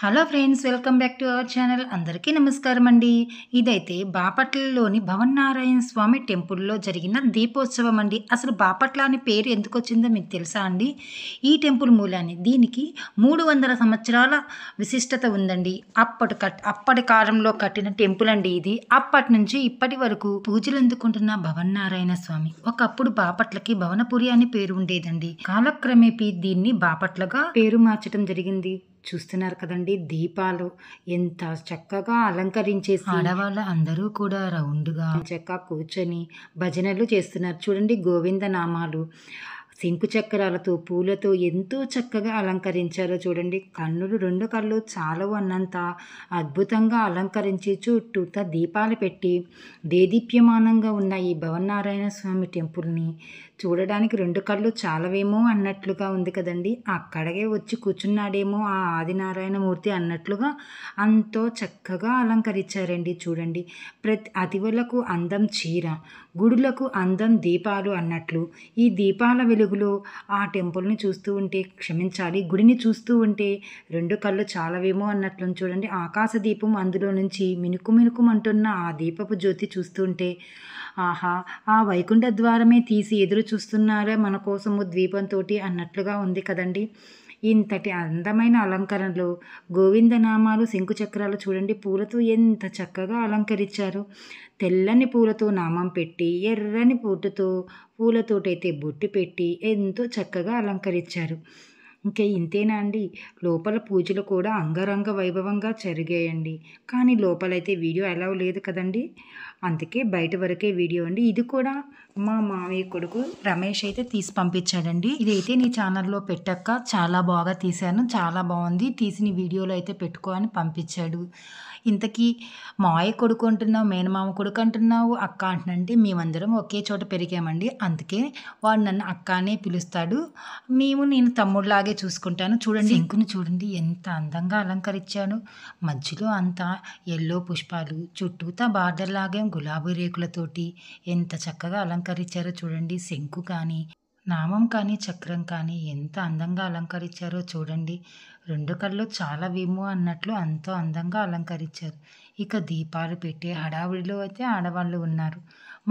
Hello friends, welcome back to our channel. అందరికీ నమస్కారం అండి. ఇదైతే బాపట్లలోని భవన్నారాయణ స్వామి టెంపుల్లో జరిగిన దీపోత్సవం అండి. అసలు బాపట్ల అనే పేరు ఎందుకు వచ్చిందో మీకు తెలుసా అండి? ఈ టెంపుల్ మూలాన్ని దీనికి 300 సంవత్సరాల విశిష్టత ఉందండి. అప్పటి కాలంలో కట్టిన టెంపుల్ అండి ఇది. అప్పటి నుంచి ఇప్పటి వరకు పూజలు అందుకుంటున్న భవన్నారాయణ స్వామి. ఒకప్పుడు బాపట్లకి భవనపురి అని పేరు ఉండేదండి. కాలక్రమేపీ దీన్ని బాపట్లగా పేరు మార్చడం జరిగింది. చూస్తున్నారు కదండి, దీపాలు ఎంత చక్కగా అలంకరించేసి ఆడవాళ్ళ అందరూ కూడా రౌండ్గా చక్కగా కూర్చొని భజనలు చేస్తున్నారు. చూడండి, గోవింద నామాలు శంకు చక్రాలతో పూలతో ఎంతో చక్కగా అలంకరించారో చూడండి. రెండు కళ్ళు చాలవు అన్నంత అద్భుతంగా అలంకరించి చుట్టూతా దీపాలు పెట్టి దేదీప్యమానంగా ఉన్న ఈ భవన్నారాయణ స్వామి టెంపుల్ని చూడడానికి 2 కళ్ళు చాలవేమో అన్నట్లుగా ఉంది కదండి. అక్కడికే వచ్చి కూర్చున్నాడేమో ఆ ఆదినారాయణమూర్తి అన్నట్లుగా అంతో చక్కగా అలంకరించారండి. చూడండి, ప్రతి అతివలకు అందం చీర, గుడులకు అందం దీపాలు అన్నట్లు ఈ దీపాల వెలుగులో ఆ టెంపుల్ని చూస్తూ ఉంటే, క్షమించాలి, గుడిని చూస్తూ ఉంటే 2 కళ్ళు చాలవేమో అన్నట్లు చూడండి. ఆకాశ దీపం అందులో నుంచి మినుకుమంటున్న ఆ దీపపు జ్యోతి చూస్తుంటే ఆహా, ఆ వైకుంఠ ద్వారమే తీసి ఎదురు చూస్తున్నారా మన కోసము ద్వీపంతో అన్నట్లుగా ఉంది కదండి. ఇంతటి అందమైన అలంకరణలో గోవిందనామాలు శంకు చక్రాలు చూడండి, పూలతో ఎంత చక్కగా అలంకరించారు. తెల్లని పూలతో నామం పెట్టి, ఎర్రని పూలతోటైతే బొట్టు పెట్టి ఎంతో చక్కగా అలంకరించారు. ఇంకా ఇంతేనా అండి? లోపల పూజలు కూడా అంగరంగ వైభవంగా జరిగాయండి. కానీ లోపలైతే వీడియో అలౌ లేదు కదండి, అందుకే బయట వరకే వీడియో అండి. ఇది కూడా మా మామయ్య కొడుకు రమేష్ అయితే తీసి పంపించాడండి. ఇదైతే నీ ఛానల్లో పెట్టక్క, చాలా బాగా తీశాను, చాలా బాగుంది, తీసిన వీడియోలో అయితే పెట్టుకో అని పంపించాడు. ఇంతకీ మావయ్య కొడుకు అంటున్నావు, మేనమామ కొడుకు అంటున్నావు, అక్క అంటున్నంటే మేమందరం ఒకే చోట పెరిగామండి. అందుకే వాడు నన్ను అక్క అనే పిలుస్తాడు. నేను తమ్ముడిలాగే చూసుకుంటాను. చూడండి, శంకుని చూడండి ఎంత అందంగా అలంకరించాను. మధ్యలో అంతా ఎల్లో పుష్పాలు, చుట్టూతా బార్డర్ లాగే గులాబీ రేకులతోటి ఎంత చక్కగా అలంకరించారో చూడండి. శంకు కానీ, నామం కానీ, చక్రం కానీ ఎంత అందంగా అలంకరించారో చూడండి. 2 కళ్ళు చాలవేమో అన్నట్లు ఎంతో అందంగా అలంకరించారు. ఇక దీపాలు పెట్టే హడావుడిలో అయితే ఆడవాళ్ళు ఉన్నారు.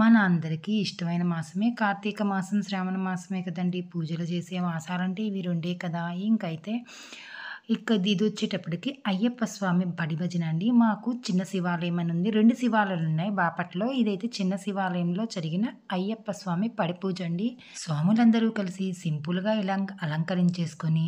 మన అందరికీ ఇష్టమైన మాసమే కార్తీక మాసం, శ్రావణ మాసమే కదండి. పూజలు చేసే మాసాలంటే ఇవి 2 కదా. ఇంకైతే ఇది వచ్చేటప్పటికి అయ్యప్ప స్వామి బడి భజన అండి. మాకు చిన్న శివాలయం అని ఉంది, 2 శివాలయాలు ఉన్నాయి బాపట్లో. ఇదైతే చిన్న శివాలయంలో జరిగిన అయ్యప్ప స్వామి పడి పూజ అండి. స్వాములందరూ కలిసి సింపుల్గా ఇలా అలంకరించేసుకొని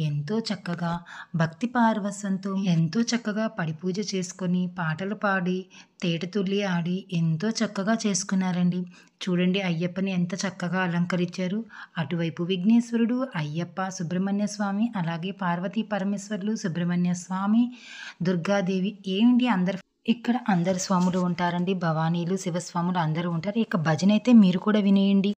ఎంతో చక్కగా భక్తి పారవస్యంతో ఎంతో చక్కగా పడి పూజ చేసుకొని పాటలు పాడి తేటతుల్లి ఆడి ఎంతో చక్కగా చేసుకున్నారండి. చూడండి, అయ్యప్పని ఎంత చక్కగా అలంకరించారు. అటువైపు విఘ్నేశ్వరుడు, అయ్యప్ప, సుబ్రహ్మణ్య స్వామి, అలాగే పార్వతీ పరమేశ్వరులు, సుబ్రహ్మణ్య స్వామి, దుర్గాదేవి. ఏంటి ఇక్కడ అందరు స్వాములు ఉంటారండి. భవానీలు, శివస్వాములు అందరూ ఉంటారు. ఇక భజన అయితే మీరు కూడా వినేయండి.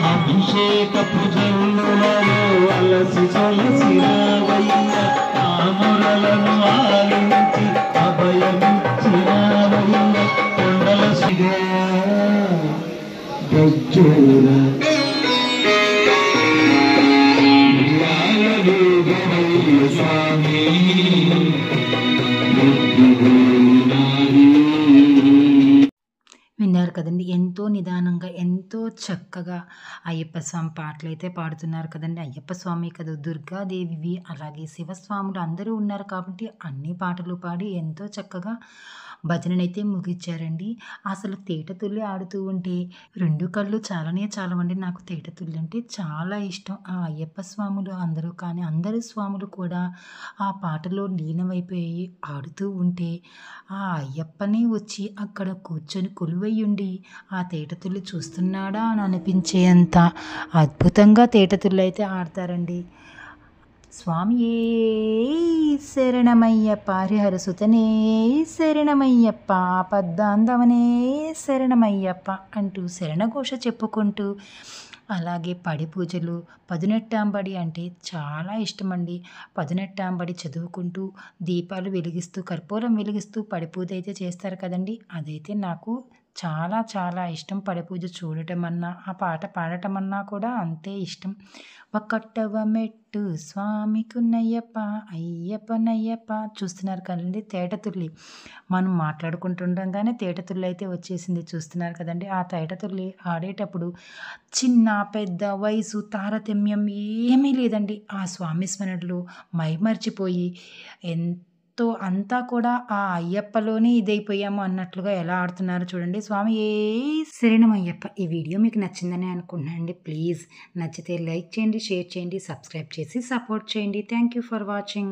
అభిషేక పూజలలో అలసి సొలసి రావయ్య, ఆమురలను ఆలించి అభయమిచ్చి రావయ్య, కొండల సిగా గజ్జూర స్వామి విన్నారు కదండి, ఎంతో నిదానంగా ఎంతో చక్కగా అయ్యప్ప స్వామి పాటలు అయితే పాడుతున్నారు కదండి. అయ్యప్ప స్వామి కదా, దుర్గాదేవి, అలాగే శివస్వాములు అందరూ ఉన్నారు కాబట్టి అన్ని పాటలు పాడి ఎంతో చక్కగా భజననైతే ముగించారండి. అసలు తేటతుల్లి ఆడుతూ ఉంటే 2 కళ్ళు చాలవండి. నాకు తేటతుల్లి అంటే చాలా ఇష్టం. ఆ అయ్యప్ప స్వాములు అందరూ కానీ అందరు స్వాములు కూడా ఆ పాటలో లీనమైపోయి ఆడుతూ ఉంటే ఆ అయ్యప్పనే వచ్చి అక్కడ కూర్చొని కొలువయ్యుండి ఆ తేటతుల్లి చూస్తున్నాడా అని అనిపించేంత అద్భుతంగా తేటతుల్లి అయితే ఆడతారండి. స్వామియే శరణమయ్యప్ప, హరిహరసుతనే శరణమయ్యప్ప, ఆపద్దాంధవనే శరణమయ్యప్ప అంటూ శరణఘోష చెప్పుకుంటూ అలాగే పడి పూజలు, పదునెట్టాంబడి అంటే చాలా ఇష్టమండి. పదునెట్టాంబడి చదువుకుంటూ, దీపాలు వెలిగిస్తూ, కర్పూరం వెలిగిస్తూ పడి పూజ అయితే చేస్తారు కదండీ! అదైతే నాకు చాలా చాలా ఇష్టం. పడి పూజ చూడటమన్నా, ఆ పాట పాడటమన్నా కూడా అంతే ఇష్టం. ఒకటవ మెట్టు స్వామికున్నయ్యప్ప, అయ్యప్పనయ్యప్ప చూస్తున్నారు కదండీ తేటతుల్లి. మనం మాట్లాడుకుంటుండగానే తేటతుల్లి అయితే వచ్చేసింది చూస్తున్నారు కదండీ! ఆ తేటతుల్లి ఆడేటప్పుడు చిన్న, పెద్ద, వయసు తారతమ్యం ఏమీ లేదండి. ఆ స్వామి స్మరణలో మైమరిచిపోయి అంతా కూడా ఆ అయ్యప్పలోనే ఇదైపోయాము అన్నట్లుగా ఎలా ఆడుతున్నారో చూడండి. స్వామియే శరణమయ్యప్ప. ఈ వీడియో మీకు నచ్చిందని అనుకుంటున్నానండి. ప్లీజ్ నచ్చితే లైక్ చేయండి, షేర్ చేయండి, సబ్స్క్రైబ్ చేసి సపోర్ట్ చేయండి. Thank you for watching.